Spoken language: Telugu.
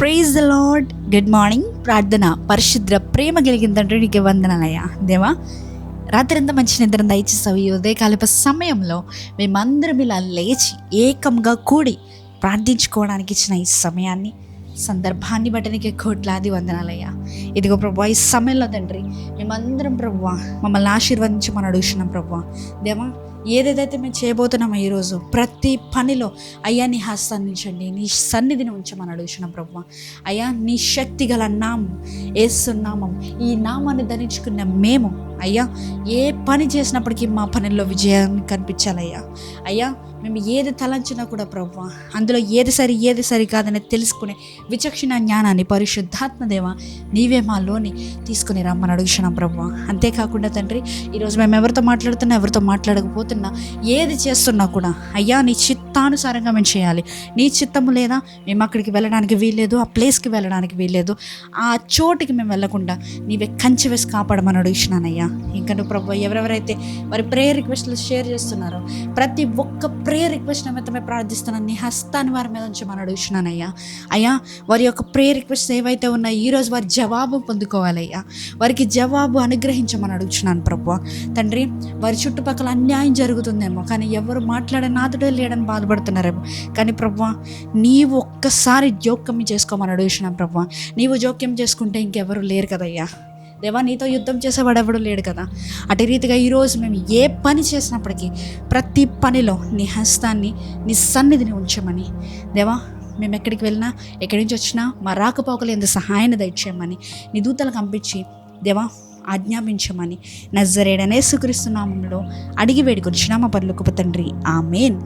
Praise the Lord. Good morning. ప్రార్థన. పరిశుద్ర ప్రేమ కలిగిన తండ్రి నీకు వందనాలయ్యా. దేవా, రాత్రి అంతా మంచి నిద్ర దయచేసావు. ఈ ఉదయకాలపు సమయంలో మేమందరం ఇలా లేచి ఏకంగా కూడి ప్రార్థించుకోవడానికి ఇచ్చిన ఈ సమయాన్ని, సందర్భాన్ని బట్టి నీకు కోట్లాది వందనాలయ్యా. ఇదిగో ప్రభువా, ఈ సమయంలో తండ్రి మేమందరం ప్రభువా మమ్మల్ని ఆశీర్వదించమని అడుగుతున్నాం ప్రభువా. దేవా, ఏదేదైతే మేము చేయబోతున్నామో ఈరోజు ప్రతి పనిలో అయ్యా నీ హస్తాన్ని ఉంచండి, నీ సన్నిధిని ఉంచమని అడుగుతున్నాం ప్రభువా. అయ్యా, నీ శక్తి గల నామం యేసు నామం, ఈ నామాన్ని ధరించుకున్న మేము అయ్యా ఏ పని చేసినప్పటికీ మా పనుల్లో విజయాన్ని కనిపించాలయ్యా. అయ్యా, మేము ఏది తలంచినా కూడా ప్రభువా అందులో ఏది సరి కాదని తెలుసుకునే విచక్షణ జ్ఞానాన్ని పరిశుద్ధాత్మ దేవ నీవే మాలోని తీసుకుని రమ్మని అడుగుతున్నాం ప్రభువా. అంతేకాకుండా తండ్రి, ఈరోజు మేము ఎవరితో మాట్లాడుతున్నా, ఎవరితో మాట్లాడకపోతున్నా, ఏది చేస్తున్నా కూడా అయ్యా నీ చిత్తానుసారంగా మేము చేయాలి. నీ చిత్తము లేదా మేము అక్కడికి వెళ్ళడానికి వీల్లేదు, ఆ ప్లేస్కి వెళ్ళడానికి వీల్లేదు, ఆ చోటుకి మేము వెళ్ళకుండా నీవే కంచె వేసి కాపాడమని అడుగుతున్నానయ్యా. ఇంకా నువ్వు ప్రభువా ఎవరెవరైతే వారి ప్రేయర్ రిక్వెస్ట్లు షేర్ చేస్తున్నారో ప్రతి ఒక్క ప్రేయర్ రిక్వెస్ట్ నిమిత్తమే ప్రార్థిస్తున్నాను. నీ హస్తాన్ని వారి మీద ఉంచమని అడుగుతున్నానయ్యా. అయ్యా, వారి యొక్క ప్రేయర్ రిక్వెస్ట్ ఏవైతే ఉన్నాయో ఈరోజు వారి జవాబు పొందుకోవాలయ్యా. వారికి జవాబు అనుగ్రహించమని అడుగుతున్నాను ప్రభువా. తండ్రి, వారి చుట్టుపక్కల అన్యాయం జరుగుతుందేమో, కానీ ఎవరు మాట్లాడే నాదుడే లేడని బాధపడుతున్నారేమో, కానీ ప్రభువా నీవు ఒక్కసారి జోక్యం చేసుకోమని అడుగుతున్నాను ప్రభువా. నీవు జోక్యం చేసుకుంటే ఇంకెవరు లేరు కదయ్యా. దేవా, నీతో యుద్ధం చేసేవాడు ఎవడు లేడు కదా. అటు రీతిగా ఈరోజు మేము ఏ పని చేసినప్పటికీ ప్రతి పనిలో నీ హస్తాన్ని, నీ సన్నిధిని ఉంచమని దేవా, మేము ఎక్కడికి వెళ్ళినా, ఎక్కడి నుంచి వచ్చినా మా రాకపోకలు ఎంత సహాయాన్ని దయచేయమని నీ దూతలకు పంపించి దేవా ఆజ్ఞాపించమని నజరేయుడైన యేసుక్రీస్తు నామములో అడిగి వేడుకొనిచున్నాము పరలోకపు తండ్రి. ఆమేన్.